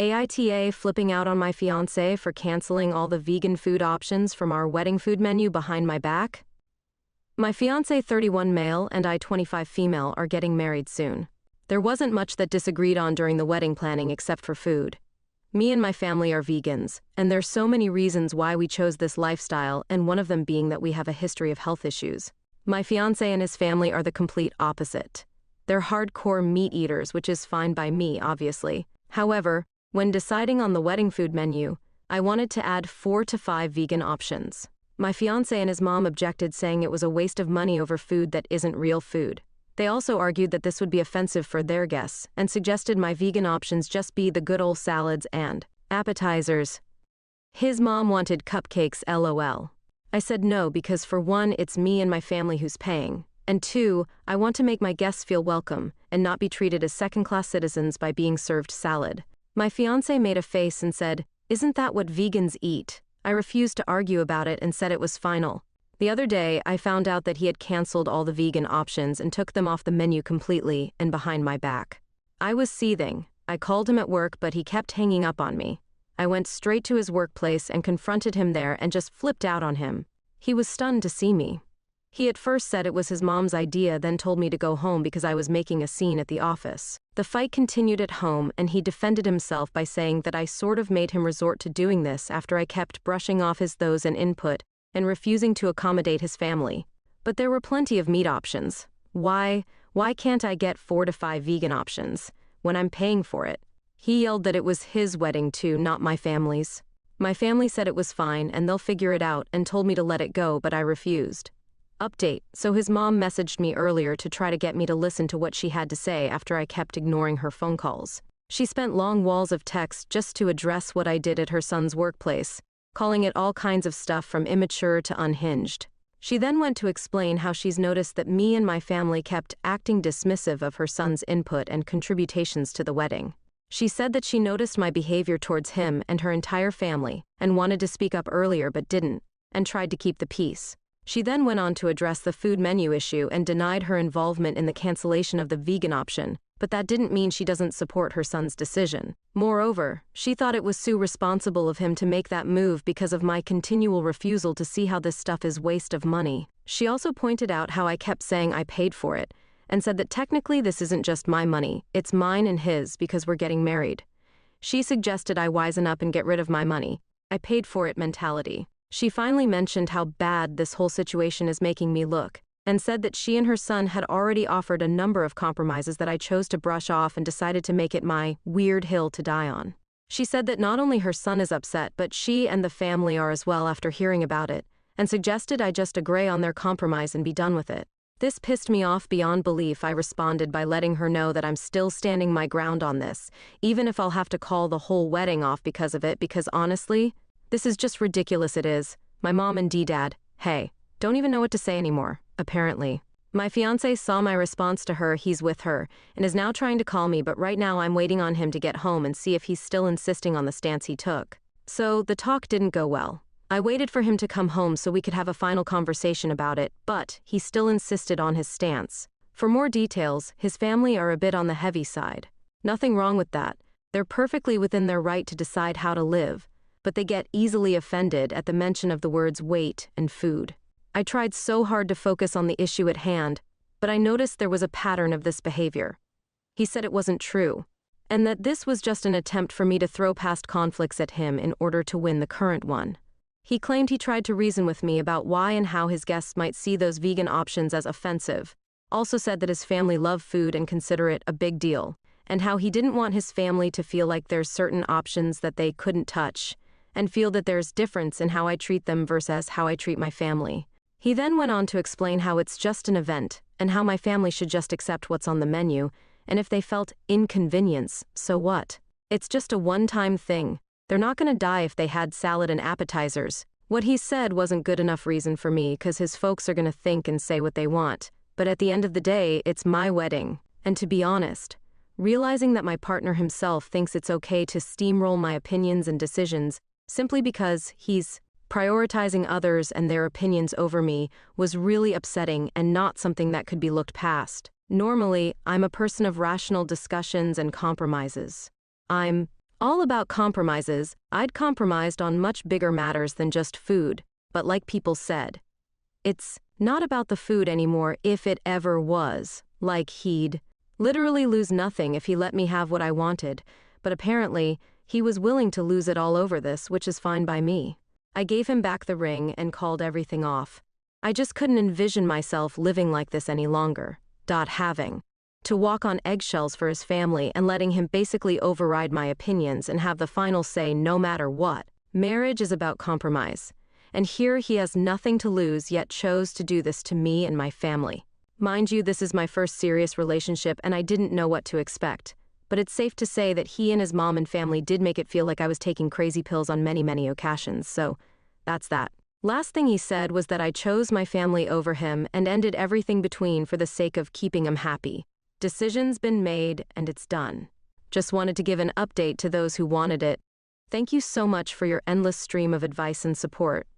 AITA flipping out on my fiance for canceling all the vegan food options from our wedding food menu behind my back. My fiance 31 male and I 25 female are getting married soon. There wasn't much that disagreed on during the wedding planning except for food. Me and my family are vegans, and there's so many reasons why we chose this lifestyle, and one of them being that we have a history of health issues. My fiancé and his family are the complete opposite. They're hardcore meat eaters, which is fine by me, obviously. However, when deciding on the wedding food menu, I wanted to add 4 to 5 vegan options. My fiancé and his mom objected, saying it was a waste of money over food that isn't real food. They also argued that this would be offensive for their guests and suggested my vegan options just be the good old salads and appetizers. His mom wanted cupcakes, lol. I said no because for one, it's me and my family who's paying, and two, I want to make my guests feel welcome and not be treated as second-class citizens by being served salad. My fiancé made a face and said, "Isn't that what vegans eat?" I refused to argue about it and said it was final. The other day, I found out that he had canceled all the vegan options and took them off the menu completely and behind my back. I was seething. I called him at work, but he kept hanging up on me. I went straight to his workplace and confronted him there and just flipped out on him. He was stunned to see me. He at first said it was his mom's idea, then told me to go home because I was making a scene at the office. The fight continued at home, and he defended himself by saying that I sort of made him resort to doing this after I kept brushing off his those and input and refusing to accommodate his family. But there were plenty of meat options. Why can't I get 4 to 5 vegan options when I'm paying for it? He yelled that it was his wedding too, not my family's. My family said it was fine and they'll figure it out and told me to let it go, but I refused. Update: so his mom messaged me earlier to try to get me to listen to what she had to say after I kept ignoring her phone calls. She spent long walls of text just to address what I did at her son's workplace, calling it all kinds of stuff from immature to unhinged. She then went to explain how she's noticed that me and my family kept acting dismissive of her son's input and contributions to the wedding. She said that she noticed my behavior towards him and her entire family and wanted to speak up earlier but didn't, and tried to keep the peace. She then went on to address the food menu issue and denied her involvement in the cancellation of the vegan option, but that didn't mean she doesn't support her son's decision. Moreover, she thought it was so responsible of him to make that move because of my continual refusal to see how this stuff is waste of money. She also pointed out how I kept saying I paid for it, and said that technically this isn't just my money, it's mine and his because we're getting married. She suggested I wisen up and get rid of my money, I paid for it mentality. She finally mentioned how bad this whole situation is making me look, and said that she and her son had already offered a number of compromises that I chose to brush off and decided to make it my weird hill to die on. She said that not only her son is upset, but she and the family are as well after hearing about it, and suggested I just agree on their compromise and be done with it. This pissed me off beyond belief. I responded by letting her know that I'm still standing my ground on this, even if I'll have to call the whole wedding off because of it, because honestly, this is just ridiculous. It is. My mom and dad, hey, don't even know what to say anymore, apparently. My fiancé saw my response to her, he's with her, and is now trying to call me, but right now I'm waiting on him to get home and see if he's still insisting on the stance he took. So, the talk didn't go well. I waited for him to come home so we could have a final conversation about it, but he still insisted on his stance. For more details, his family are a bit on the heavy side. Nothing wrong with that. They're perfectly within their right to decide how to live, but they get easily offended at the mention of the words weight and food. I tried so hard to focus on the issue at hand, but I noticed there was a pattern of this behavior. He said it wasn't true, and that this was just an attempt for me to throw past conflicts at him in order to win the current one. He claimed he tried to reason with me about why and how his guests might see those vegan options as offensive, also said that his family love food and consider it a big deal, and how he didn't want his family to feel like there's certain options that they couldn't touch, and feel that there's difference in how I treat them versus how I treat my family. He then went on to explain how it's just an event, and how my family should just accept what's on the menu, and if they felt inconvenience, so what? It's just a one-time thing. They're not gonna die if they had salad and appetizers. What he said wasn't good enough reason for me, cause his folks are gonna think and say what they want. But at the end of the day, it's my wedding. And to be honest, realizing that my partner himself thinks it's okay to steamroll my opinions and decisions simply because he's prioritizing others and their opinions over me was really upsetting and not something that could be looked past. Normally, I'm a person of rational discussions and compromises. I'm All about compromises. I'd compromised on much bigger matters than just food, but like people said, it's not about the food anymore if it ever was. Like he'd literally lose nothing if he let me have what I wanted, but apparently, he was willing to lose it all over this, which is fine by me. I gave him back the ring and called everything off. I just couldn't envision myself living like this any longer. Having to walk on eggshells for his family and letting him basically override my opinions and have the final say no matter what. Marriage is about compromise. And here he has nothing to lose yet chose to do this to me and my family. Mind you, this is my first serious relationship and I didn't know what to expect. But it's safe to say that he and his mom and family did make it feel like I was taking crazy pills on many, many occasions, so that's that. Last thing he said was that I chose my family over him and ended everything between for the sake of keeping him happy. Decision's been made and it's done. Just wanted to give an update to those who wanted it. Thank you so much for your endless stream of advice and support.